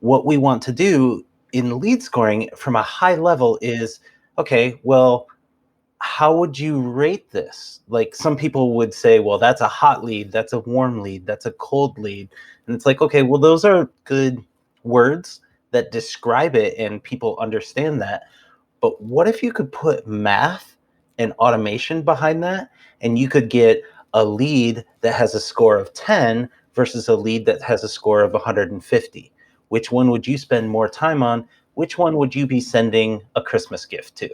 what we want to do in lead scoring from a high level is, okay, well, how would you rate this? Like some people would say, well, that's a hot lead, that's a warm lead, that's a cold lead. And it's like, okay, well, those are good words that describe it and people understand that. But what if you could put math and automation behind that and you could get a lead that has a score of 10 versus a lead that has a score of 150? Which one would you spend more time on? Which one would you be sending a Christmas gift to?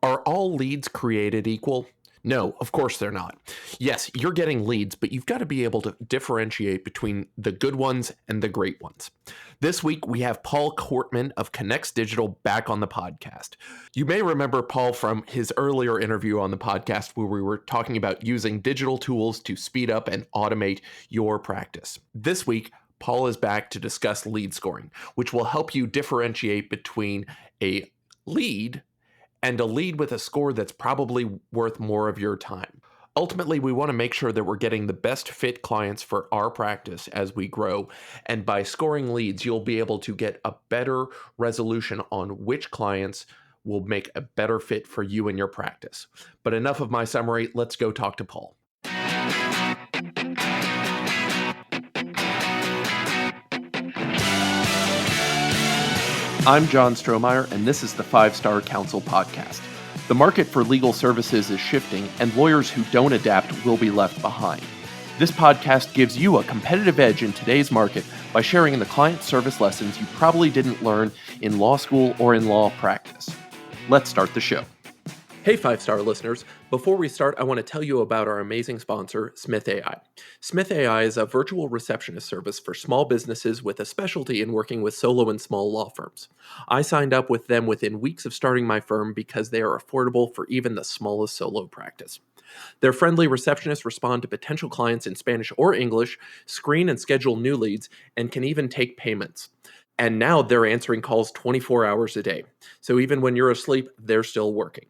Are all leads created equal? No, of course they're not. Yes, you're getting leads, but you've got to be able to differentiate between the good ones and the great ones. This week, we have Paul Kortman of Connects Digital back on the podcast. You may remember Paul from his earlier interview on the podcast where we were talking about using digital tools to speed up and automate your practice. This week, Paul is back to discuss lead scoring, which will help you differentiate between a lead and a lead with a score that's probably worth more of your time. Ultimately, we want to make sure that we're getting the best fit clients for our practice as we grow. And by scoring leads, you'll be able to get a better resolution on which clients will make a better fit for you and your practice. But enough of my summary. Let's go talk to Paul. I'm John Strohmeyer, and this is the 5-Star Counsel Podcast. The market for legal services is shifting, and lawyers who don't adapt will be left behind. This podcast gives you a competitive edge in today's market by sharing the client service lessons you probably didn't learn in law school or in law practice. Let's start the show. Hey 5-Star listeners, before we start, I want to tell you about our amazing sponsor, Smith AI. Smith AI is a virtual receptionist service for small businesses with a specialty in working with solo and small law firms. I signed up with them within weeks of starting my firm because they are affordable for even the smallest solo practice. Their friendly receptionists respond to potential clients in Spanish or English, screen and schedule new leads, and can even take payments. And now they're answering calls 24 hours a day. So even when you're asleep, they're still working.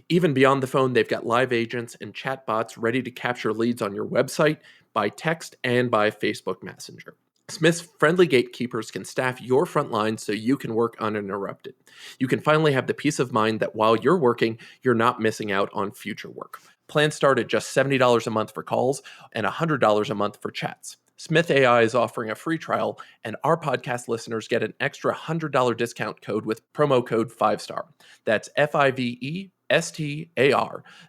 Even beyond the phone, they've got live agents and chatbots ready to capture leads on your website, by text, and by Facebook Messenger. Smith's friendly gatekeepers can staff your front line so you can work uninterrupted. You can finally have the peace of mind that while you're working, you're not missing out on future work. Plans start at just $70 a month for calls and $100 a month for chats. Smith AI is offering a free trial, and our podcast listeners get an extra $100 discount code with promo code 5-STAR. That's FIVESTAR.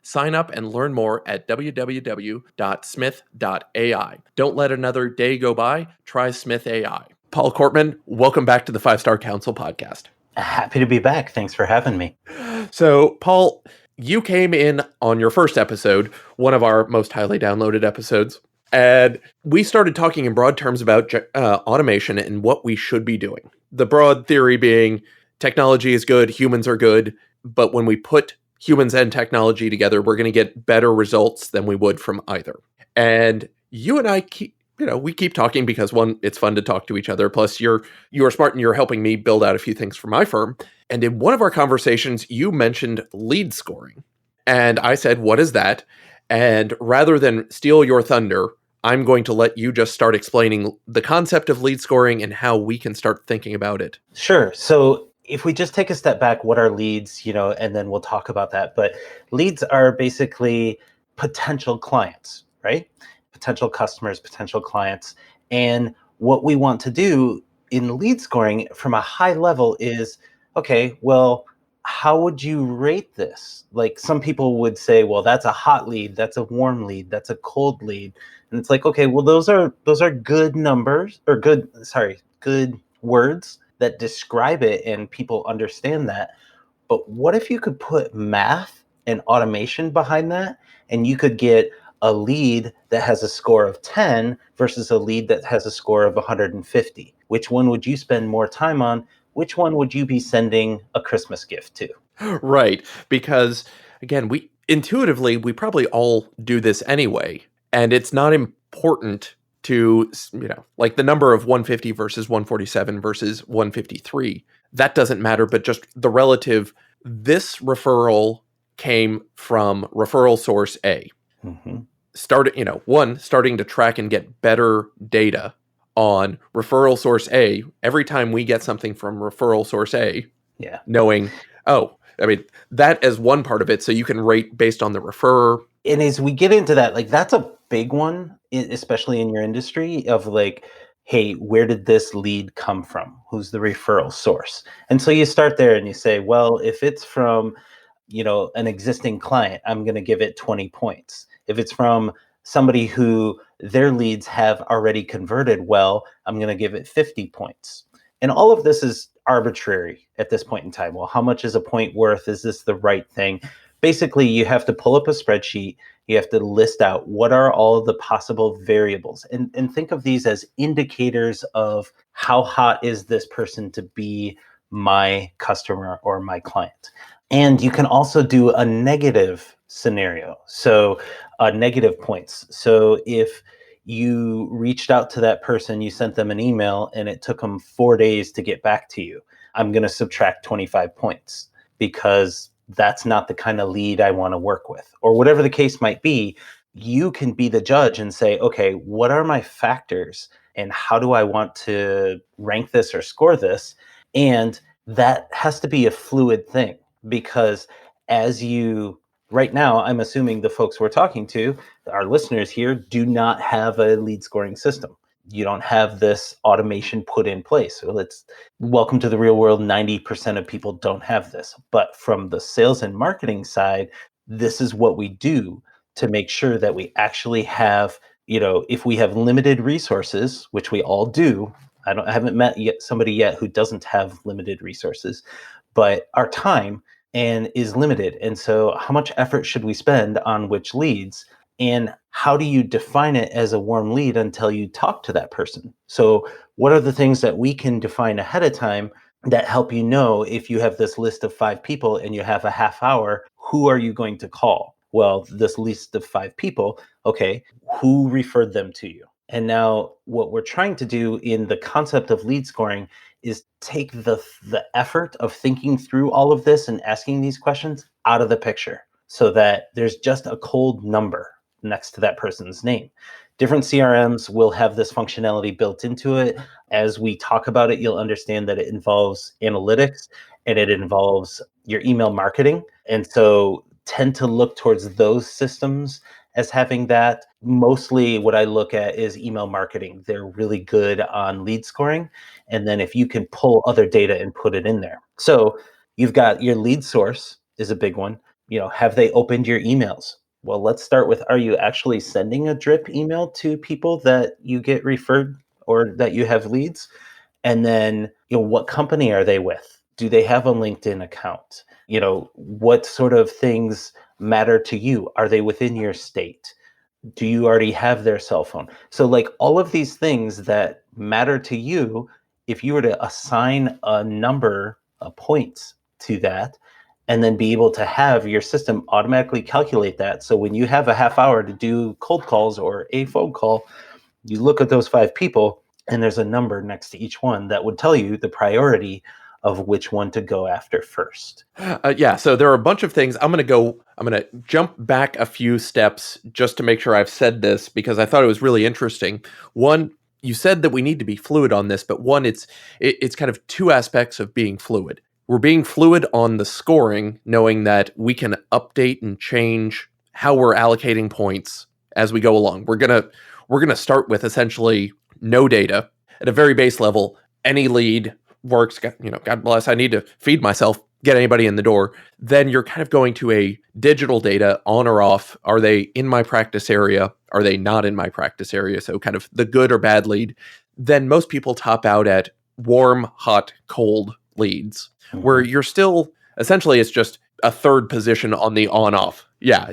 Sign up and learn more at www.smith.ai. Don't let another day go by. Try Smith AI. Paul Kortman, welcome back to the 5-Star Counsel Podcast. Happy to be back. Thanks for having me. So, Paul, you came in on your first episode, one of our most highly downloaded episodes. And we started talking in broad terms about automation and what we should be doing. The broad theory being technology is good, humans are good, but when we put humans and technology together, we're going to get better results than we would from either. And you and I we keep talking because one, it's fun to talk to each other. Plus, you are smart and you're helping me build out a few things for my firm. And in one of our conversations, you mentioned lead scoring. And I said, what is that? And rather than steal your thunder, I'm going to let you just start explaining the concept of lead scoring and how we can start thinking about it. Sure. So if we just take a step back, what are leads, and then we'll talk about that. But leads are basically potential clients, right? Potential customers, potential clients. And what we want to do in lead scoring from a high level is, okay, well, how would you rate this? Like some people would say, well, that's a hot lead, that's a warm lead, that's a cold lead. And it's like, okay, well, those are good numbers or good words that describe it and people understand that. But what if you could put math and automation behind that and you could get a lead that has a score of 10 versus a lead that has a score of 150? Which one would you spend more time on? Which one would you be sending a Christmas gift to? Right. Because again, we probably all do this anyway. And it's not important to, like the number of 150 versus 147 versus 153. That doesn't matter, but just the relative, this referral came from referral source A. Mm-hmm. Starting to track and get better data on referral source A, every time we get something from referral source A, Yeah. knowing, that as one part of it. So you can rate based on the referrer. And as we get into that, like that's a big one, especially in your industry of like, hey, where did this lead come from? Who's the referral source? And so you start there and you say, well, if it's from, an existing client, I'm going to give it 20 points. If it's from somebody who their leads have already converted well, I'm going to give it 50 points. And all of this is arbitrary at this point in time. Well, how much is a point worth? Is this the right thing? Basically, you have to pull up a spreadsheet. You have to list out what are all the possible variables and think of these as indicators of how hot is this person to be my customer or my client. And you can also do a negative scenario. So negative points. So if you reached out to that person, you sent them an email and it took them 4 days to get back to you, I'm going to subtract 25 points because that's not the kind of lead I want to work with, or whatever the case might be. You can be the judge and say, okay, what are my factors and how do I want to rank this or score this? And that has to be a fluid thing because right now, I'm assuming the folks we're talking to, our listeners here, do not have a lead scoring system. You don't have this automation put in place. So welcome to the real world. 90% of people don't have this. But from the sales and marketing side, this is what we do to make sure that we actually have, if we have limited resources, which we all do. I haven't met somebody yet who doesn't have limited resources, but our time and is limited. And so how much effort should we spend on which leads? And how do you define it as a warm lead until you talk to that person? So what are the things that we can define ahead of time that help you know if you have this list of 5 people and you have a half hour, who are you going to call? Well, this list of 5 people, okay, who referred them to you? And now what we're trying to do in the concept of lead scoring is take the effort of thinking through all of this and asking these questions out of the picture so that there's just a cold number next to that person's name. Different CRMs will have this functionality built into it. As we talk about it, you'll understand that it involves analytics and it involves your email marketing. And so tend to look towards those systems as having that. Mostly what I look at is email marketing. They're really good on lead scoring. And then if you can pull other data and put it in there. So you've got your lead source is a big one. Have they opened your emails? Well, let's start with, are you actually sending a drip email to people that you get referred or that you have leads? And then, what company are they with? Do they have a LinkedIn account? What sort of things matter to you? Are they within your state? Do you already have their cell phone? So like all of these things that matter to you, if you were to assign a number of points to that, and then be able to have your system automatically calculate that. So when you have a half hour to do cold calls or a phone call, you look at those 5 people and there's a number next to each one that would tell you the priority of which one to go after first. So there are a bunch of things. I'm going to jump back a few steps just to make sure I've said this because I thought it was really interesting. One, you said that we need to be fluid on this, but one, it's kind of 2 aspects of being fluid. We're being fluid on the scoring, knowing that we can update and change how we're allocating points as we go along. We're gonna start with essentially no data at a very base level. Any lead works. God bless. I need to feed myself. Get anybody in the door. Then you're kind of going to a digital data on or off. Are they in my practice area? Are they not in my practice area? So kind of the good or bad lead. Then most people top out at warm, hot, cold leads, where you're still essentially it's just a third position on the on off. Yeah,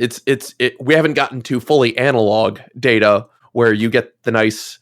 we haven't gotten to fully analog data where you get the nice,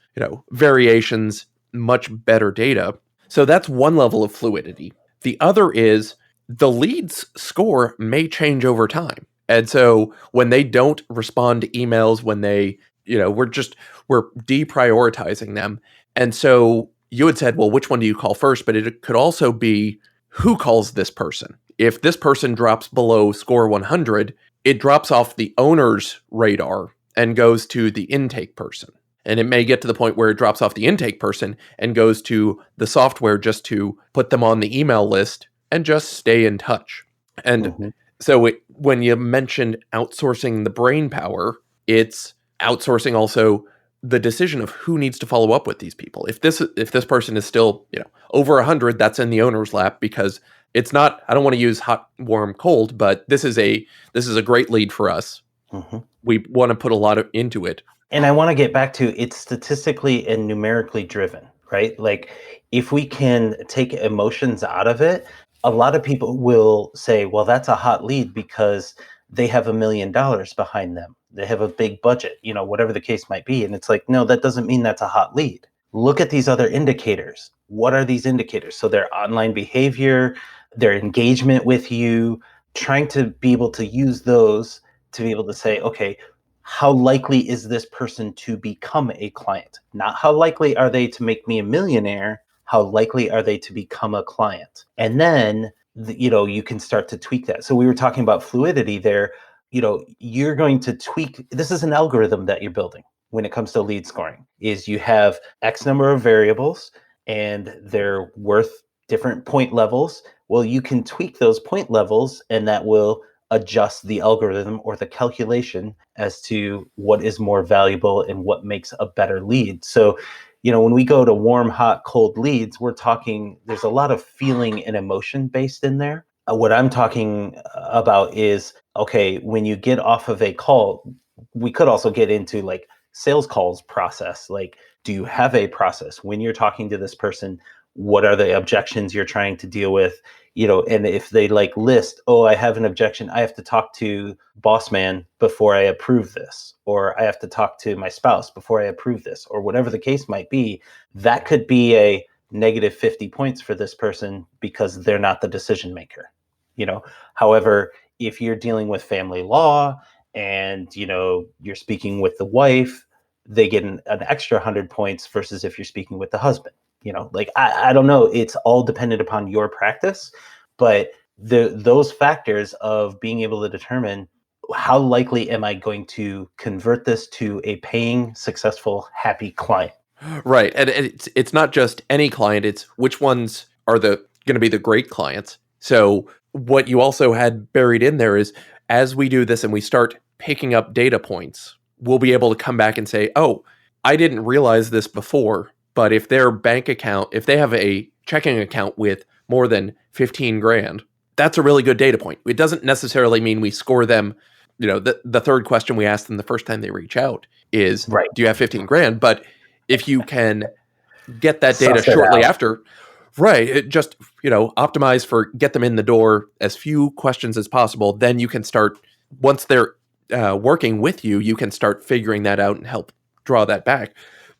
variations, much better data. So that's one level of fluidity. The other is the leads score may change over time. And so when they don't respond to emails, when they, we're deprioritizing them. And so you had said, well, which one do you call first? But it could also be who calls this person. If this person drops below score 100, it drops off the owner's radar and goes to the intake person. And it may get to the point where it drops off the intake person and goes to the software just to put them on the email list and just stay in touch. And so when you mentioned outsourcing the brain power, it's outsourcing also the decision of who needs to follow up with these people. If this person is still, over 100, that's in the owner's lap, because it's not, I don't want to use hot, warm, cold, but this is a great lead for us. We want to put a lot into it. And I want to get back to, it's statistically and numerically driven, right? Like, if we can take emotions out of it, a lot of people will say, well, that's a hot lead because they have $1 million behind them. They have a big budget, whatever the case might be. And it's like, no, that doesn't mean that's a hot lead. Look at these other indicators. What are these indicators? So their online behavior, their engagement with you, trying to be able to use those to be able to say, okay, how likely is this person to become a client? Not how likely are they to make me a millionaire, how likely are they to become a client? And then, you can start to tweak that. So we were talking about fluidity there. You're going to tweak, this is an algorithm that you're building when it comes to lead scoring, is you have X number of variables and they're worth different point levels. Well, you can tweak those point levels and that will adjust the algorithm or the calculation as to what is more valuable and what makes a better lead. So, when we go to warm, hot, cold leads, we're talking, there's a lot of feeling and emotion based in there. What I'm talking about is, okay, when you get off of a call, we could also get into like sales calls process. Like, do you have a process when you're talking to this person? What are the objections you're trying to deal with? And if they list, oh, I have an objection, I have to talk to boss man before I approve this, or I have to talk to my spouse before I approve this, or whatever the case might be, that could be a negative 50 points for this person because they're not the decision maker. However, if you're dealing with family law and, you're speaking with the wife, they get an extra 100 points versus if you're speaking with the husband. I don't know. It's all dependent upon your practice, but those factors of being able to determine how likely am I going to convert this to a paying, successful, happy client. Right. And it's not just any client, it's which ones are going to be the great clients. So what you also had buried in there is, as we do this and we start picking up data points, we'll be able to come back and say, oh, I didn't realize this before, but if their bank account, if they have a checking account with more than 15 grand, that's a really good data point. It doesn't necessarily mean we score them. The third question we ask them the first time they reach out is, right, do you have 15 grand? But if you can get that data shortly after, right, it just, optimize for get them in the door, as few questions as possible, then you can start, once they're working with you, you can start figuring that out and help draw that back.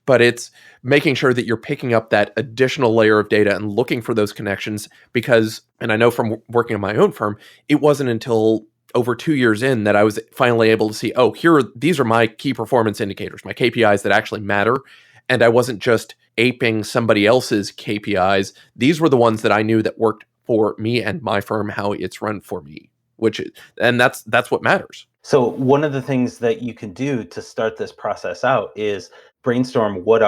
But it's making sure that you're picking up that additional layer of data and looking for those connections, because, and I know from working on my own firm, it wasn't until over 2 years in that I was finally able to see, oh, these are my key performance indicators, my KPIs that actually matter. And I wasn't just aping somebody else's KPIs. These were the ones that I knew that worked for me and my firm, how it's run for me, and that's what matters. So one of the things that you can do to start this process out is brainstorm what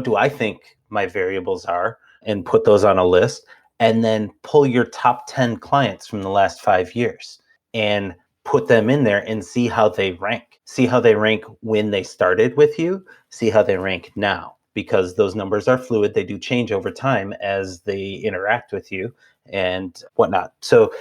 do I think my variables are, and put those on a list, and then pull your top 10 clients from the last 5 years and put them in there and see how they rank. See how they rank when they started with you, see how they rank now, because those numbers are fluid. They do change over time as they interact with you and whatnot. So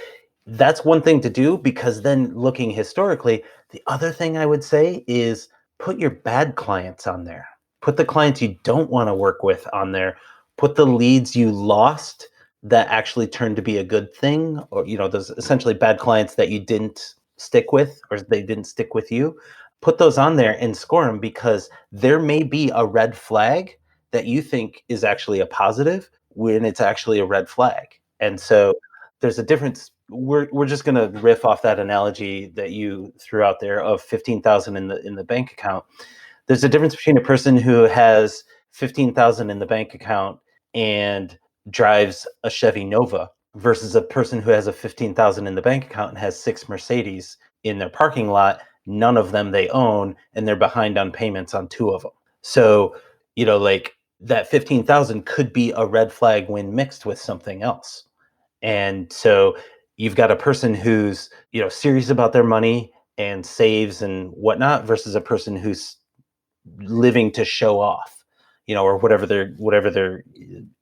that's one thing to do, because then looking historically, the other thing I would say is put your bad clients on there. Put the clients you don't want to work with on there. Put the leads you lost that actually turned to be a good thing, or, those essentially bad clients that you didn't stick with, or they didn't stick with you. Put those on there and score them, because there may be a red flag that you think is actually a positive when it's actually a red flag. And so there's a difference. We're just going to riff off that analogy that you threw out there of 15,000 in the bank account. There's a difference between a person who has 15,000 in the bank account and drives a Chevy Nova versus a person who has a 15,000 in the bank account and has 6 Mercedes in their parking lot. None of them they own, and they're behind on payments on 2 of them. So, like that 15,000 could be a red flag when mixed with something else. And so you've got a person who's, serious about their money and saves and whatnot versus a person who's living to show off, or whatever their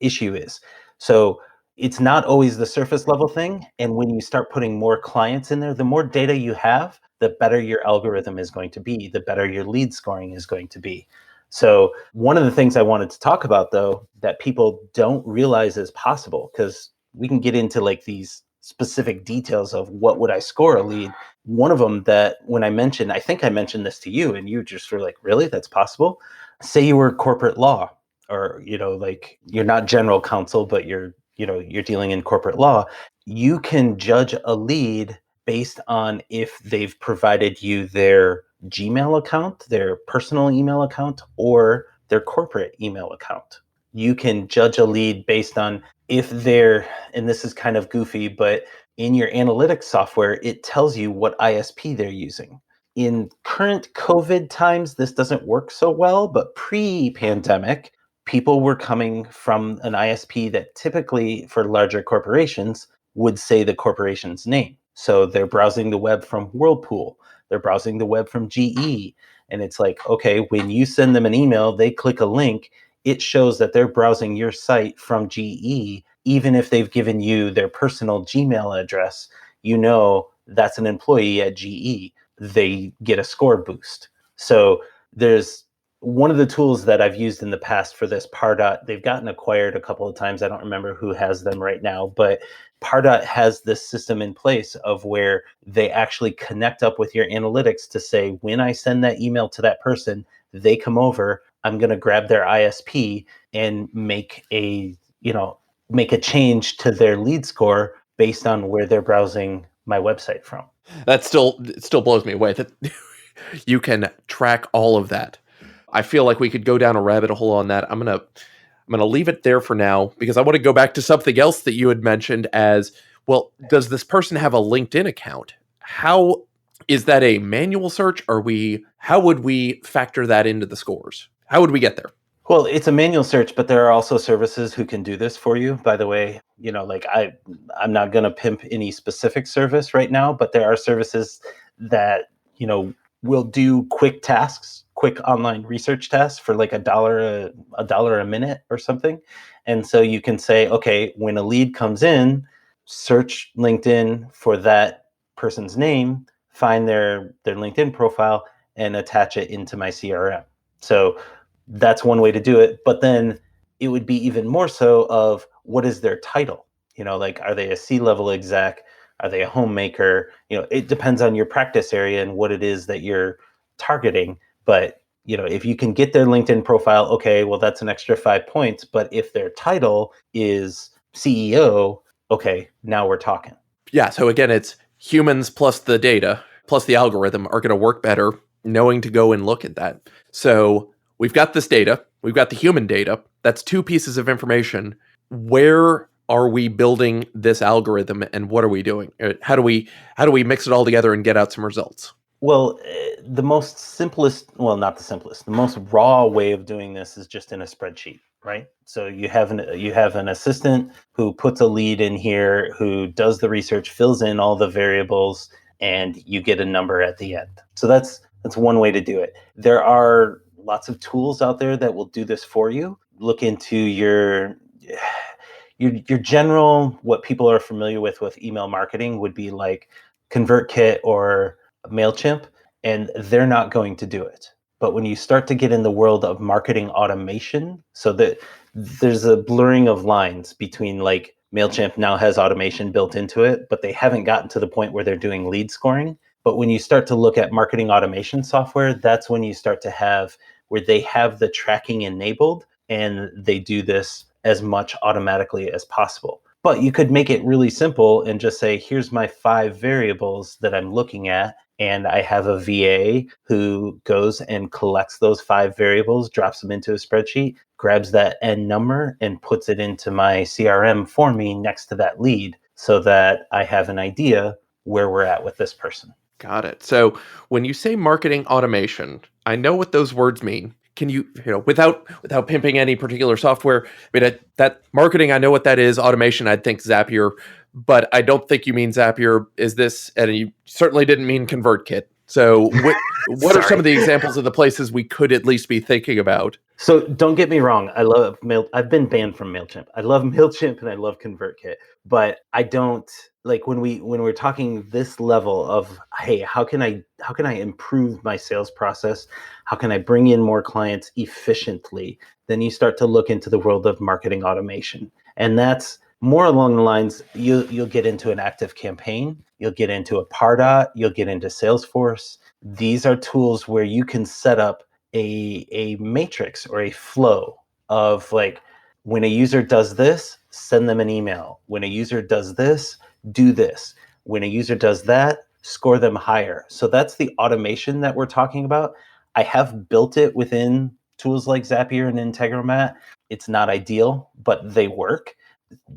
issue is. So it's not always the surface level thing. And when you start putting more clients in there, the more data you have, the better your algorithm is going to be, the better your lead scoring is going to be. So one of the things I wanted to talk about, though, that people don't realize is possible, because we can get into like these specific details of what would I score a lead. One of them that when I think I mentioned this to you and you just were like, really, that's possible? Say you were corporate law, or, like you're not general counsel, but you're dealing in corporate law. You can judge a lead based on if they've provided you their Gmail account, their personal email account, or their corporate email account. You can judge a lead based on if they're, and this is kind of goofy, but in your analytics software, it tells you what ISP they're using. In current COVID times, this doesn't work so well, but pre-pandemic, people were coming from an ISP that typically for larger corporations would say the corporation's name. So they're browsing the web from Whirlpool, they're browsing the web from GE. And it's like, okay, when you send them an email, they click a link, it shows that they're browsing your site from GE, even if they've given you their personal Gmail address. That's an employee at GE. They get a score boost. So there's one of the tools that I've used in the past for this, Pardot. They've gotten acquired a couple of times. I don't remember who has them right now, but Pardot has this system in place of where they actually connect up with your analytics to say, when I send that email to that person, they come over, I'm going to grab their ISP and make a change to their lead score based on where they're browsing my website from. That still blows me away that you can track all of that. I feel like we could go down a rabbit hole on that. I'm gonna leave it there for now because I want to go back to something else that you had mentioned as well. Does this person have a LinkedIn account? How is that a manual search? How would we factor that into the scores? How would we get there? Well, it's a manual search, but there are also services who can do this for you. By the way, like I'm not going to pimp any specific service right now, but there are services that, will do quick tasks, quick online research tasks for like a dollar a minute or something. And so you can say, okay, when a lead comes in, search LinkedIn for that person's name, find their LinkedIn profile and attach it into my CRM. So that's one way to do it. But then it would be even more so of what is their title? Like, are they a C-level exec? Are they a homemaker? It depends on your practice area and what it is that you're targeting. But, if you can get their LinkedIn profile, okay, well, that's an extra 5 points. But if their title is CEO, okay, now we're talking. Yeah. So again, it's humans plus the data plus the algorithm are going to work better knowing to go and look at that. So we've got this data, we've got the human data. That's two pieces of information. Where are we building this algorithm and what are we doing? How do we mix it all together and get out some results? Well, the most simplest, well, not the simplest, the most raw way of doing this is just in a spreadsheet, right? So you have an assistant who puts a lead in here, who does the research, fills in all the variables, and you get a number at the end. So that's one way to do it. There are lots of tools out there that will do this for you. Look into your general, what people are familiar with email marketing would be like ConvertKit or MailChimp, and they're not going to do it. But when you start to get in the world of marketing automation, so that there's a blurring of lines between, like, MailChimp now has automation built into it, but they haven't gotten to the point where they're doing lead scoring. But when you start to look at marketing automation software, that's when you start to have where they have the tracking enabled and they do this as much automatically as possible. But you could make it really simple and just say, here's my 5 variables that I'm looking at. And I have a VA who goes and collects those 5 variables, drops them into a spreadsheet, grabs that end number and puts it into my CRM for me next to that lead so that I have an idea where we're at with this person. Got it. So when you say marketing automation, I know what those words mean. can you, without pimping any particular software, I mean, that marketing, I know what that is. Automation, I'd think Zapier, but I don't think you mean Zapier. Is this, and you certainly didn't mean ConvertKit. So what are some of the examples of the places we could at least be thinking about? So don't get me wrong. I love I've been banned from MailChimp. I love MailChimp and I love ConvertKit, but I don't like when we're talking this level of, hey, how can I improve my sales process? How can I bring in more clients efficiently? Then you start to look into the world of marketing automation. And that's more along the lines, you'll get into an active campaign, you'll get into a Pardot, you'll get into Salesforce. These are tools where you can set up a matrix or a flow of, like, when a user does this, send them an email. When a user does this, do this. When a user does that, score them higher. So that's the automation that we're talking about. I have built it within tools like Zapier and Integromat. It's not ideal, but they work.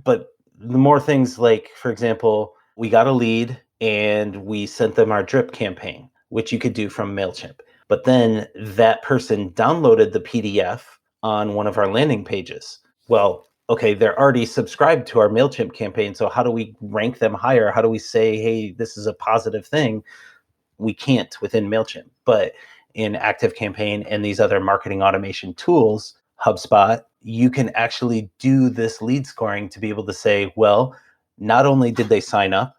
But the more things, like, for example, we got a lead and we sent them our drip campaign, which you could do from MailChimp. But then that person downloaded the PDF on one of our landing pages. Well, okay, they're already subscribed to our MailChimp campaign. So how do we rank them higher? How do we say, hey, this is a positive thing? We can't within MailChimp. But in ActiveCampaign and these other marketing automation tools, HubSpot, you can actually do this lead scoring to be able to say, well, not only did they sign up,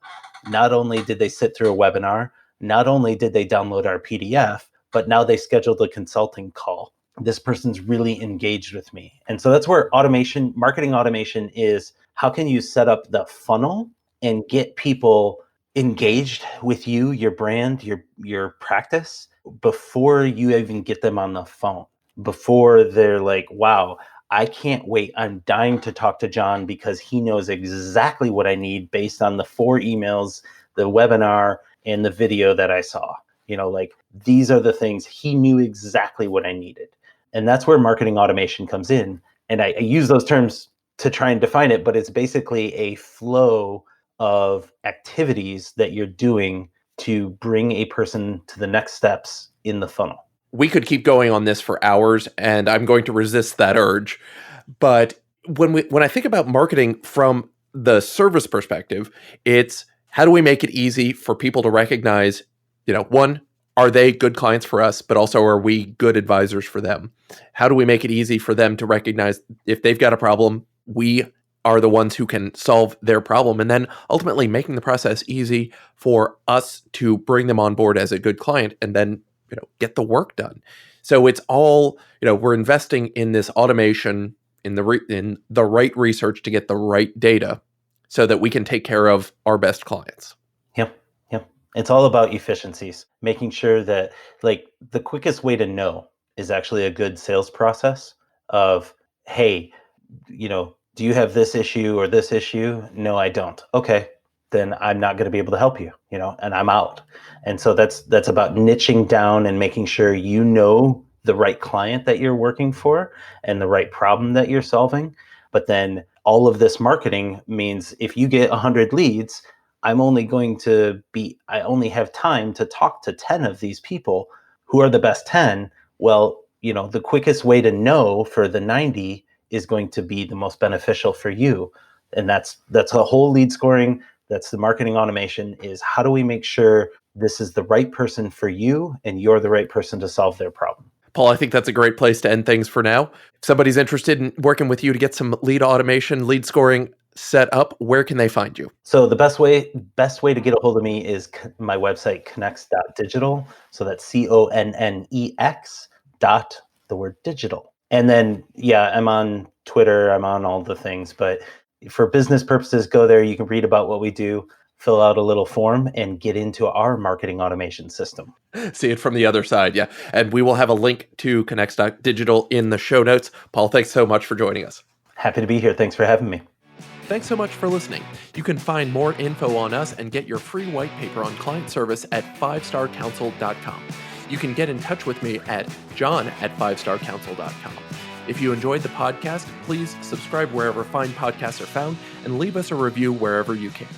not only did they sit through a webinar, not only did they download our PDF, but now they scheduled a consulting call. This person's really engaged with me. And so that's where marketing automation is. How can you set up the funnel and get people engaged with you, your brand, your practice, before you even get them on the phone, before they're like, wow, I can't wait. I'm dying to talk to John because he knows exactly what I need based on the 4 emails, the webinar, and the video that I saw. Like, these are the things he knew exactly what I needed. And that's where marketing automation comes in. And I use those terms to try and define it, but it's basically a flow of activities that you're doing to bring a person to the next steps in the funnel. We could keep going on this for hours, and I'm going to resist that urge. But when I think about marketing from the service perspective, it's how do we make it easy for people to recognize, one, are they good clients for us, but also are we good advisors for them? How do we make it easy for them to recognize if they've got a problem, we are the ones who can solve their problem, and then ultimately making the process easy for us to bring them on board as a good client and then get the work done. So it's all, we're investing in this automation, in the right research to get the right data so that we can take care of our best clients. Yep. It's all about efficiencies, making sure that, like, the quickest way to know is actually a good sales process of, hey, do you have this issue or this issue? No, I don't. Okay, then I'm not going to be able to help you, and I'm out. And so that's about niching down and making sure the right client that you're working for and the right problem that you're solving. But then all of this marketing means if you get 100 leads, I only have time to talk to 10 of these people. Who are the best 10? Well, the quickest way to know for the 90 is going to be the most beneficial for you. And that's a whole lead scoring. That's the marketing automation, is how do we make sure this is the right person for you and you're the right person to solve their problem. Paul, I think that's a great place to end things for now. If somebody's interested in working with you to get some lead automation, lead scoring set up, where can they find you? So the best way to get a hold of me is my website, connex.digital. So that's CONNEX dot the word digital. And then, I'm on Twitter, I'm on all the things, but for business purposes, go there. You can read about what we do, fill out a little form, and get into our marketing automation system. See it from the other side, yeah. And we will have a link to connex.digital in the show notes. Paul, thanks so much for joining us. Happy to be here. Thanks for having me. Thanks so much for listening. You can find more info on us and get your free white paper on client service at 5starcouncil.com. You can get in touch with me at john@5starcouncil.com. If you enjoyed the podcast, please subscribe wherever fine podcasts are found and leave us a review wherever you can.